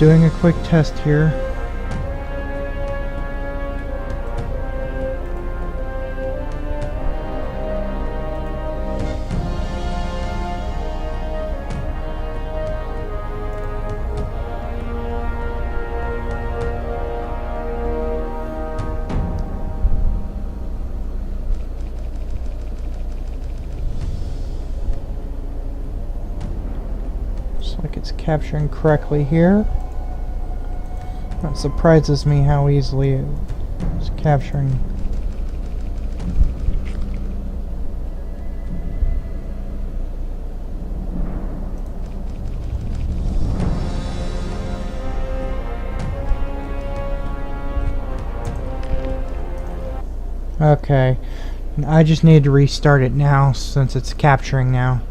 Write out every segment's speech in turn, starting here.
doing a quick test here. Like it's capturing correctly here. That surprises me how easily it's capturing. Okay, I just need to restart it now since it's capturing now.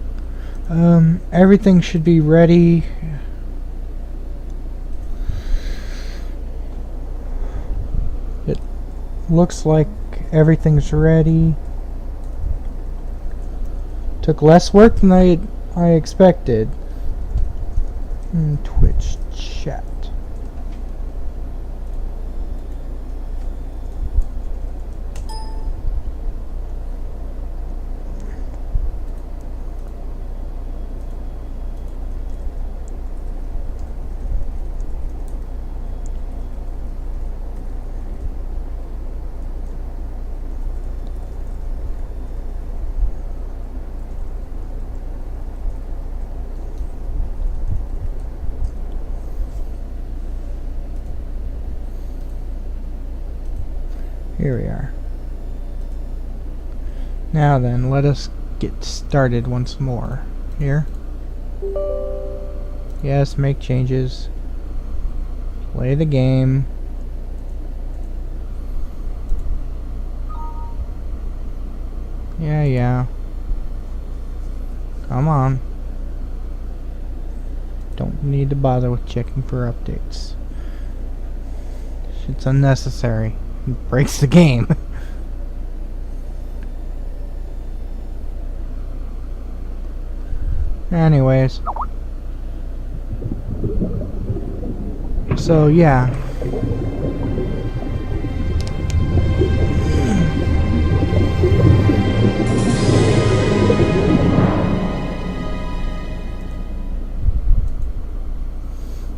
Everything should be ready. It looks like everything's ready. Took less work than I expected. Twitch chat. Here we are. Now then, let us get started once more. Here. Yes, make changes. Play the game. Yeah. Come on. Don't need to bother with checking for updates. It's unnecessary. It breaks the game. Anyways. So, yeah.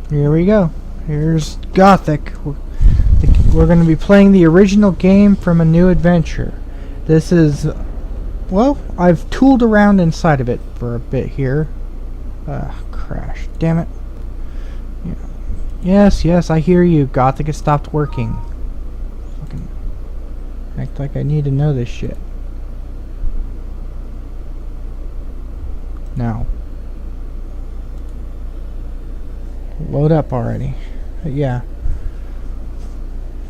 Here we go. Here's Gothic. We're going to be playing the original game from a new adventure. This is, well, I've tooled around inside of it for a bit here. Crash. Damn it. Yeah. Yes, I hear you. Gothic has stopped working. Fucking act like I need to know this shit. Now. Load up already. Yeah.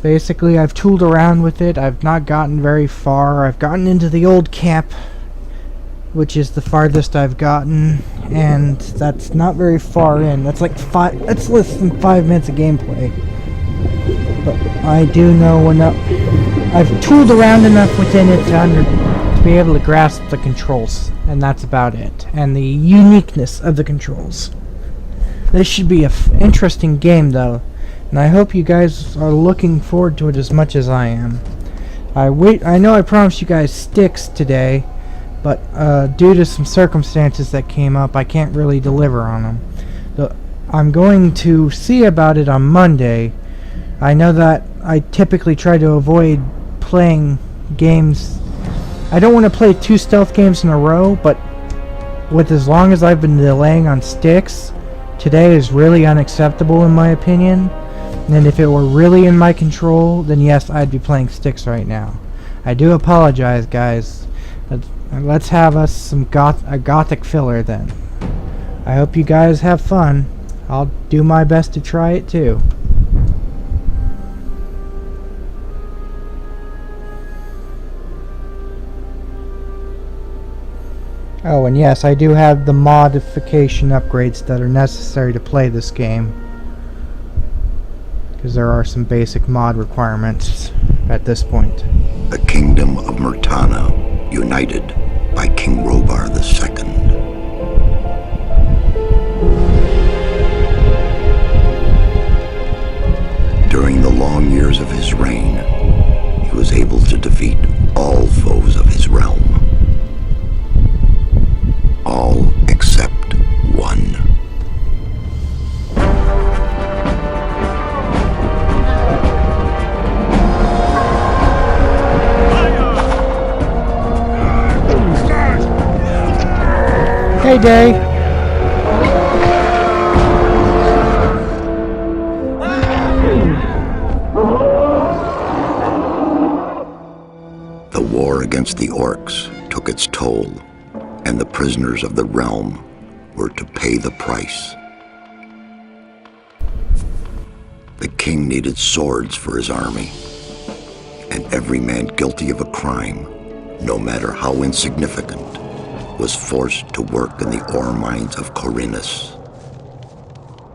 Basically, I've tooled around with it. I've not gotten very far. I've gotten into the old camp, which is the farthest I've gotten, and that's not very far in. That's like that's less than 5 minutes of gameplay. But I do know enough. I've tooled around enough within it to be able to grasp the controls, and that's about it. And the uniqueness of the controls. This should be an interesting game, though. And I hope you guys are looking forward to it as much as I am. I know I promised you guys Styx today, but due to some circumstances that came up, I can't really deliver on them. I'm going to see about it on Monday. I know that I typically try to avoid playing games. I don't want to play 2 stealth games in a row, but with as long as I've been delaying on Styx, today is really unacceptable in my opinion. And if it were really in my control, then yes, I'd be playing Styx right now. I do apologize, guys. Let's have us some a Gothic filler then. I hope you guys have fun. I'll do my best to try it too. Oh, and yes, I do have the modification upgrades that are necessary to play this game. Because there are some basic mod requirements at this point. The kingdom of Murtana, united by King Robar II. long years of his reign, he was able to defeat all foes of his realm. All except one. Hey, Day. The war against the orcs took its toll, and the prisoners of the realm were to pay the price. The king needed swords for his army, and every man guilty of a crime, no matter how insignificant, was forced to work in the ore mines of Corinus.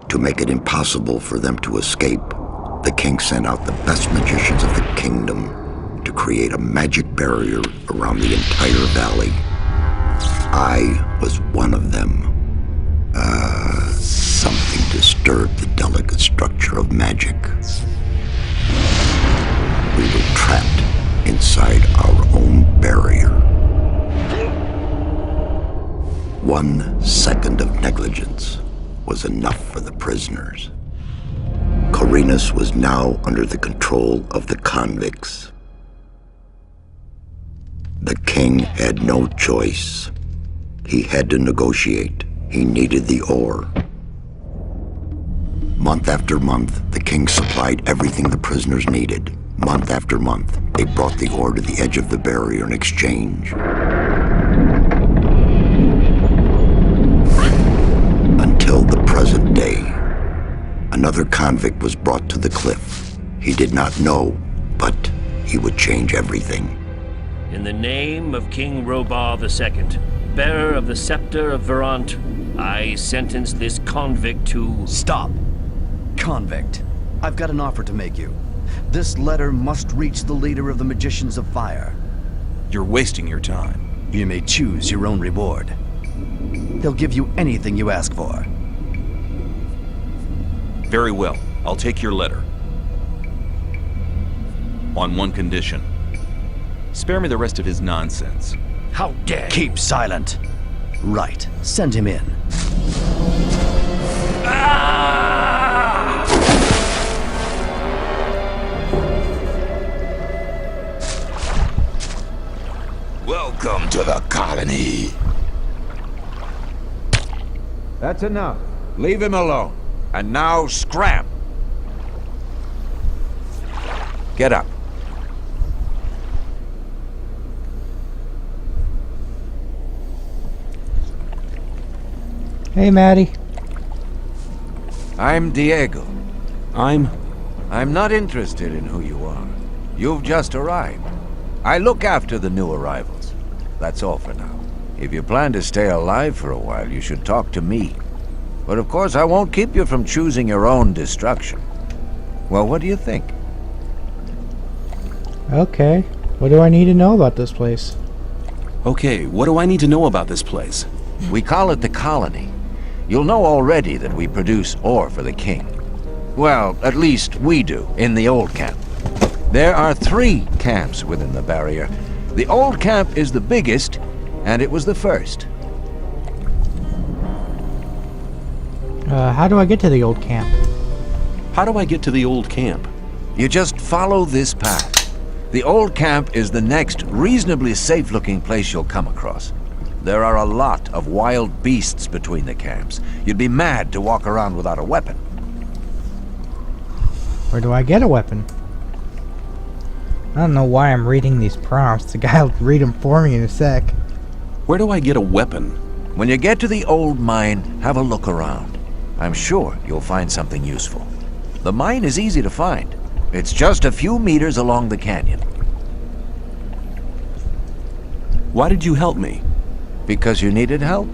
To make it impossible for them to escape, the king sent out the best magicians of the kingdom to create a magic barrier around the entire valley. I was one of them. Something disturbed the delicate structure of magic. We were trapped inside our own barrier. 1 second of negligence was enough for the prisoners. Corinus was now under the control of the convicts. The king had no choice. He had to negotiate. He needed the ore. Month after month, the king supplied everything the prisoners needed. Month after month, they brought the ore to the edge of the barrier in exchange. Until the present day, another convict was brought to the cliff. He did not know, but he would change everything. In the name of King Robar II, bearer of the scepter of Verant, I sentence this convict to... Stop! Convict, I've got an offer to make you. This letter must reach the leader of the Magicians of Fire. You're wasting your time. You may choose your own reward. He'll give you anything you ask for. Very well. I'll take your letter. On one condition. Spare me the rest of his nonsense. How dare you! Keep silent. Right. Send him in. Welcome to the colony. That's enough. Leave him alone. And now scram! Get up. Hey, Maddie. I'm Diego. I'm not interested in who you are. You've just arrived. I look after the new arrivals. That's all for now. If you plan to stay alive for a while, you should talk to me. But of course, I won't keep you from choosing your own destruction. Well, what do you think? Okay. What do I need to know about this place? Okay, what do I need to know about this place? We call it the colony. You'll know already that we produce ore for the king. Well, at least we do, in the old camp. There are 3 camps within the barrier. The old camp is the biggest, and it was the first. How do I get to the old camp? How do I get to the old camp? You just follow this path. The old camp is the next reasonably safe-looking place you'll come across. There are a lot of wild beasts between the camps. You'd be mad to walk around without a weapon. Where do I get a weapon? I don't know why I'm reading these prompts. The guy will read them for me in a sec. Where do I get a weapon? When you get to the old mine, have a look around. I'm sure you'll find something useful. The mine is easy to find. It's just a few meters along the canyon. Why did you help me? Because you needed help.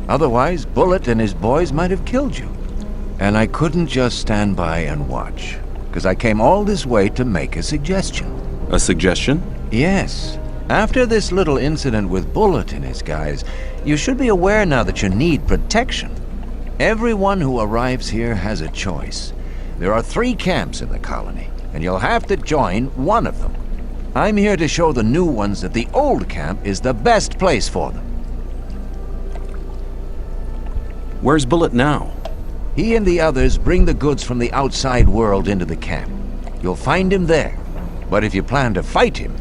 Otherwise, Bullet and his boys might have killed you. And I couldn't just stand by and watch, because I came all this way to make a suggestion. A suggestion? Yes. After this little incident with Bullet and his guys, you should be aware now that you need protection. Everyone who arrives here has a choice. There are 3 camps in the colony. and you'll have to join one of them. I'm here to show the new ones that the old camp is the best place for them. Where's Bullet now? He and the others bring the goods from the outside world into the camp. You'll find him there. But if you plan to fight him,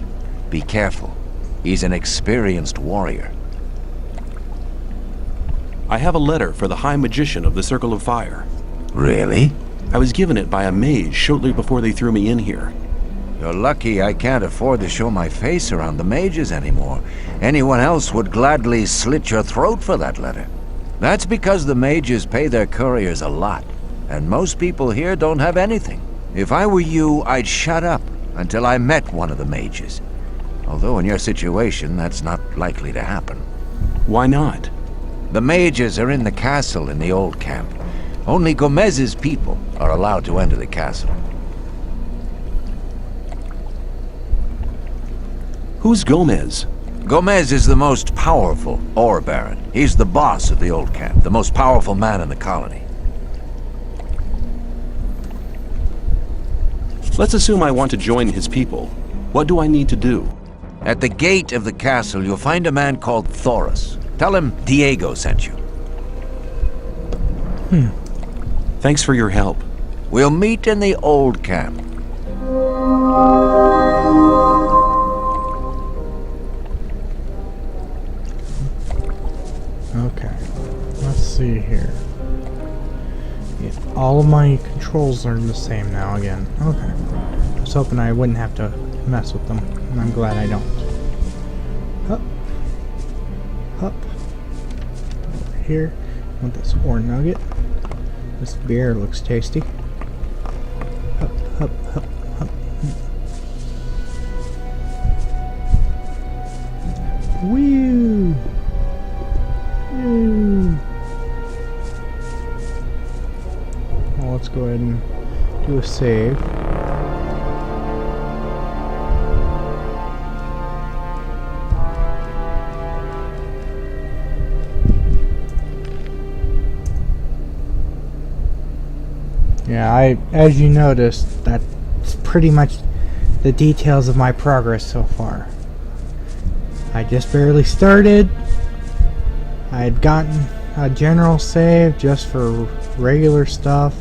be careful. He's an experienced warrior. I have a letter for the High Magician of the Circle of Fire. Really? I was given it by a mage shortly before they threw me in here. You're lucky I can't afford to show my face around the mages anymore. Anyone else would gladly slit your throat for that letter. That's because the mages pay their couriers a lot, and most people here don't have anything. If I were you, I'd shut up until I met one of the mages. Although in your situation, that's not likely to happen. Why not? The mages are in the castle in the old camp. Only Gomez's people are allowed to enter the castle. Who's Gomez? Gomez is the most powerful ore baron. He's the boss of the old camp, the most powerful man in the colony. Let's assume I want to join his people. What do I need to do? At the gate of the castle, you'll find a man called Thoris. Tell him Diego sent you. Thanks for your help. We'll meet in the old camp. Okay, let's see here. Yeah, all of my controls are the same now again. Okay. I was hoping I wouldn't have to mess with them, and I'm glad I don't. Up. Up. Over here. I want this ore nugget. This beer looks tasty. Up, up, up, up. Woo! Well, let's go ahead and do a save. Yeah, as you noticed, that's pretty much the details of my progress so far. I just barely started. I had gotten a general save just for regular stuff,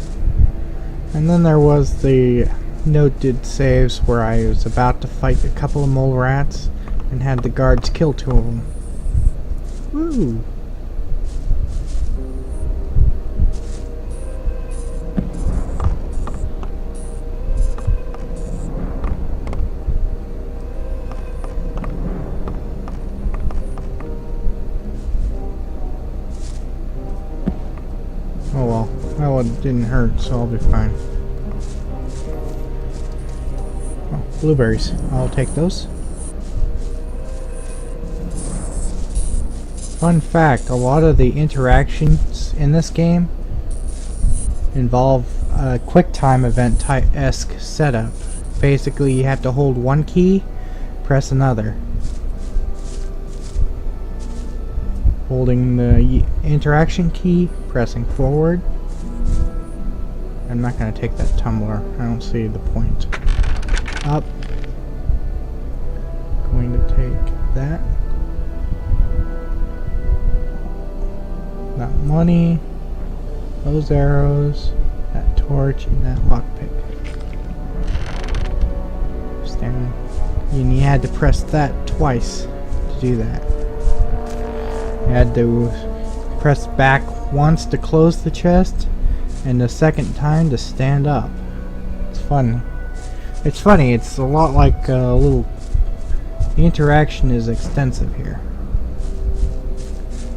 and then there was the noted saves where I was about to fight a couple of mole rats and had the guards kill 2 of them. Woo! Oh well, that one didn't hurt, so I'll be fine. Oh, blueberries. I'll take those. Fun fact, a lot of the interactions in this game involve a QuickTime event-esque setup. Basically, you have to hold one key, press another. Holding the interaction key, pressing forward. I'm not going to take that tumbler. I don't see the point. Up. Going to take that. That money. Those arrows. That torch and that lockpick. Stand. And you had to press that twice to do that. You had to press back once to close the chest, and the second time to stand up. It's fun. It's funny, it's a lot like a little... The interaction is extensive here.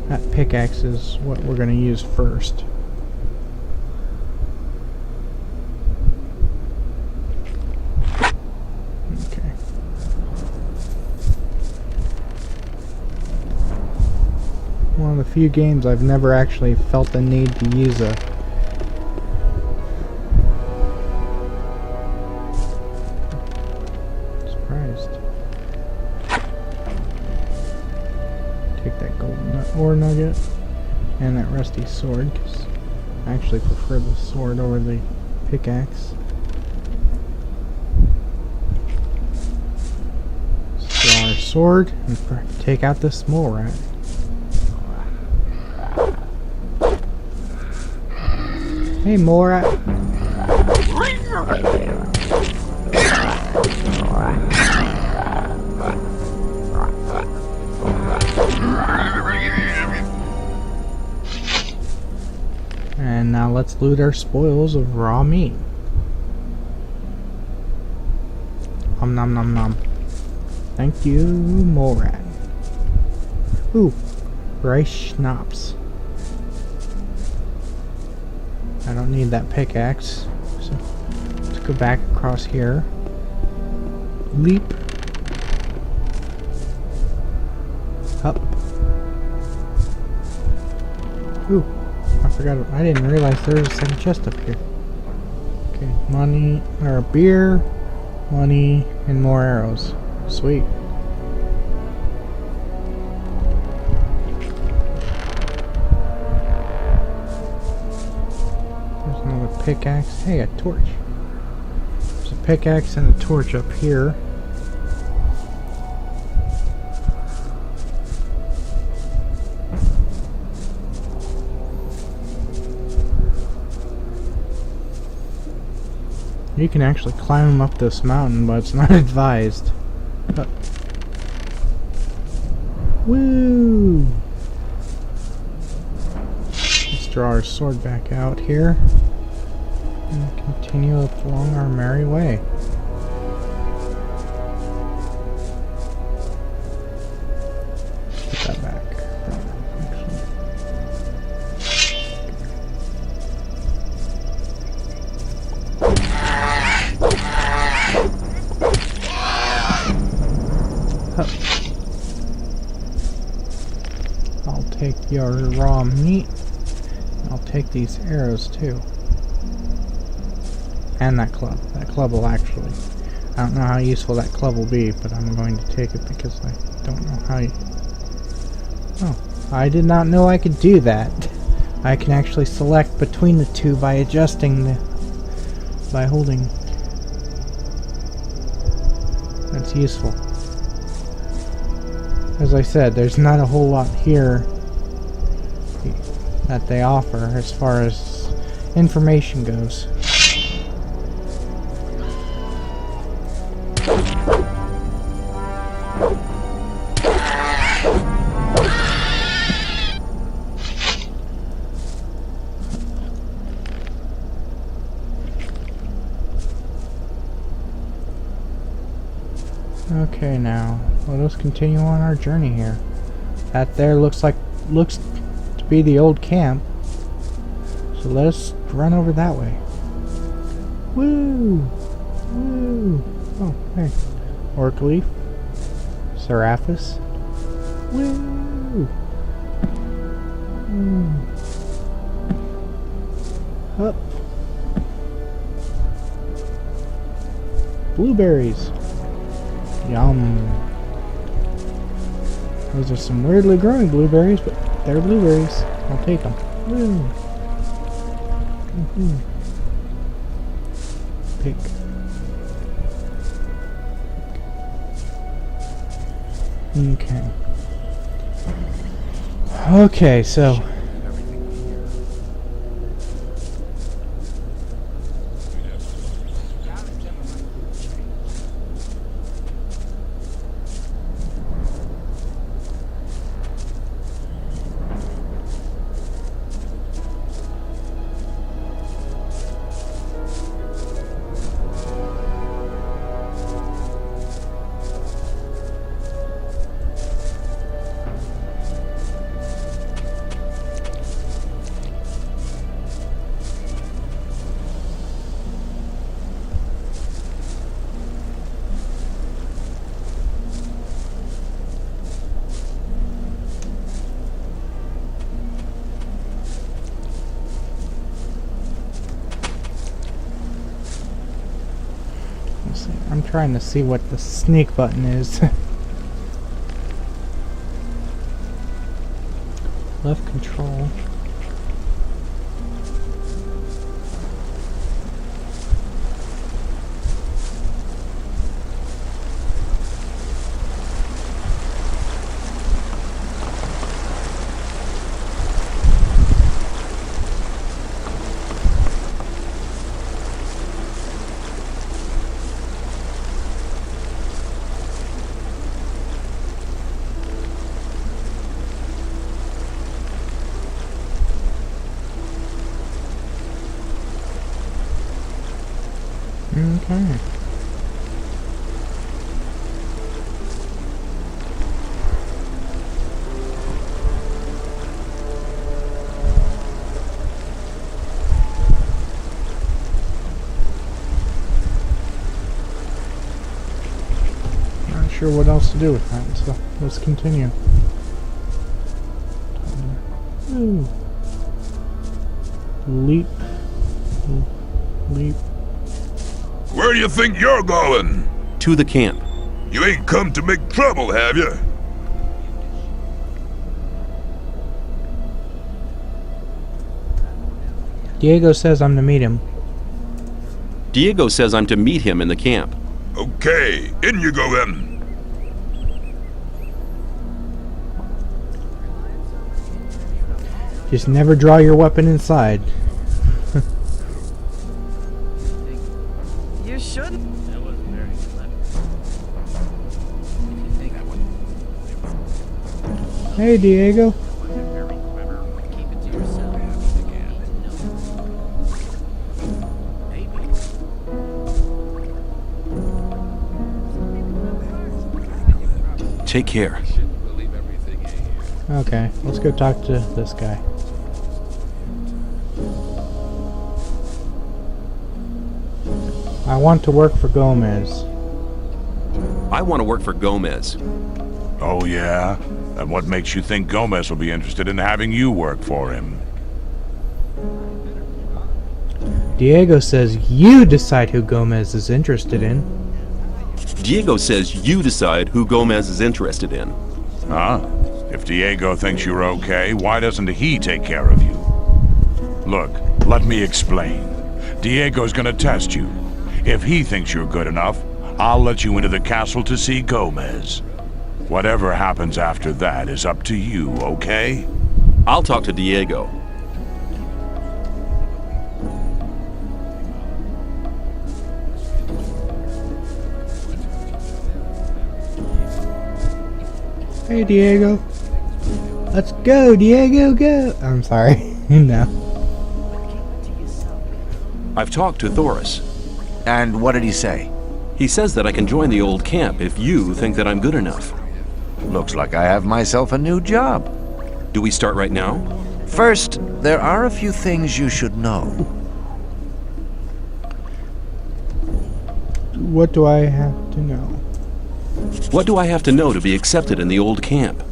That pickaxe is what we're going to use first. Okay. One of the few games I've never actually felt the need to use a surprised. Take that golden ore nugget and that rusty sword, because I actually prefer the sword over the pickaxe. Draw our sword and take out this mole rat. Hey, mole rat. And now let's loot our spoils of raw meat. Nom nom nom. Thank you, mole rat. Ooh, rice schnapps. I don't need that pickaxe, so let's go back across here. Leap. Up. Ooh, I forgot. I didn't realize there was a second chest up here. Okay, money, or beer, money, and more arrows. Sweet. There's another pickaxe. Hey, a torch. There's a pickaxe and a torch up here. You can actually climb up this mountain, but it's not advised. Woo! Let's draw our sword back out here and continue along our merry way. Put that back. I'll take your raw meat. I'll take these arrows too. And that club. That club will actually... I don't know how useful that club will be, but I'm going to take it because I don't know how you... Oh, I did not know I could do that. I can actually select between the two by adjusting the... by holding... That's useful. As I said, there's not a whole lot here that they offer as far as information goes. Okay, now let us continue on our journey here. That there looks to be the old camp. So let us run over that way. Woo! Woo! Oh, hey. Orc leaf. Seraphis. Woo! Up. Blueberries. Yum. Those are some weirdly growing blueberries, but they're blueberries. I'll take them. Woo. Pick. Okay. Okay, so... I'm trying to see what the sneak button is. Left control. Okay. Not sure what else to do with that, so let's continue. Ooh. Leap. Leap. Where do you think you're going? To the camp. You ain't come to make trouble, have you? Diego says I'm to meet him. Diego says I'm to meet him in the camp. Okay, in you go then. Just never draw your weapon inside. You shouldn't. That wasn't very clever. Hey, Diego. Keep it to yourself. Take care. Okay, let's go talk to this guy. I want to work for Gomez. I want to work for Gomez. Oh, yeah? And what makes you think Gomez will be interested in having you work for him? Diego says you decide who Gomez is interested in. Diego says you decide who Gomez is interested in. Huh? If Diego thinks you're okay, why doesn't he take care of you? Look, let me explain. Diego's gonna test you. If he thinks you're good enough, I'll let you into the castle to see Gomez. Whatever happens after that is up to you, okay? I'll talk to Diego. Hey, Diego. Let's go, Diego, go. I'm sorry. No. I've talked to Thoris. And what did he say? He says that I can join the old camp if you think that I'm good enough. Looks like I have myself a new job. Do we start right now? First, there are a few things you should know. What do I have to know? What do I have to know to be accepted in the old camp?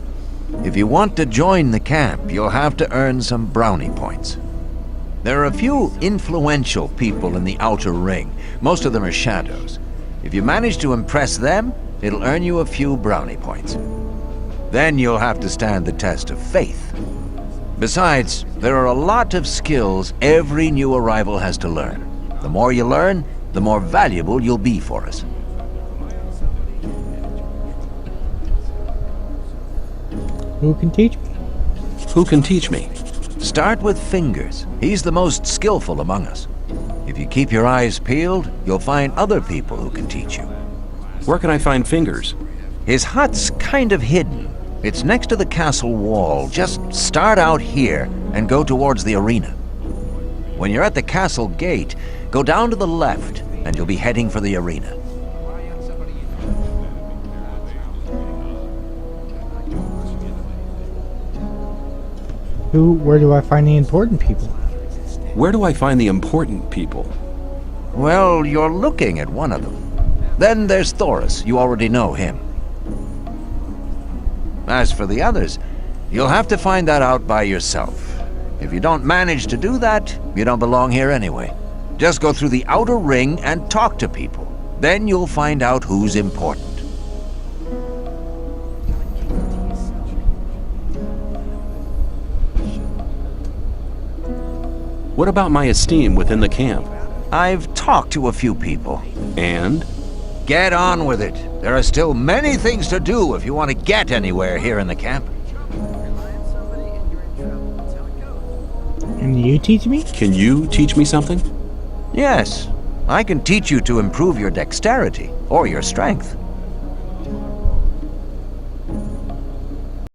If you want to join the camp, you'll have to earn some brownie points. There are a few influential people in the outer ring. Most of them are shadows. If you manage to impress them, it'll earn you a few brownie points. Then you'll have to stand the test of faith. Besides, there are a lot of skills every new arrival has to learn. The more you learn, the more valuable you'll be for us. Who can teach me? Who can teach me? Start with Fingers. He's the most skillful among us. If you keep your eyes peeled, you'll find other people who can teach you. Where can I find Fingers? His hut's kind of hidden. It's next to the castle wall. Just start out here and go towards the arena. When you're at the castle gate, go down to the left and you'll be heading for the arena. Where do I find the important people? Where do I find the important people? Well, you're looking at one of them. Then there's Thoris. You already know him. As for the others, you'll have to find that out by yourself. If you don't manage to do that, you don't belong here anyway. Just go through the outer ring and talk to people. Then you'll find out who's important. What about my esteem within the camp? I've talked to a few people. And? Get on with it. There are still many things to do if you want to get anywhere here in the camp. And you teach me? Can you teach me something? Yes, I can teach you to improve your dexterity or your strength.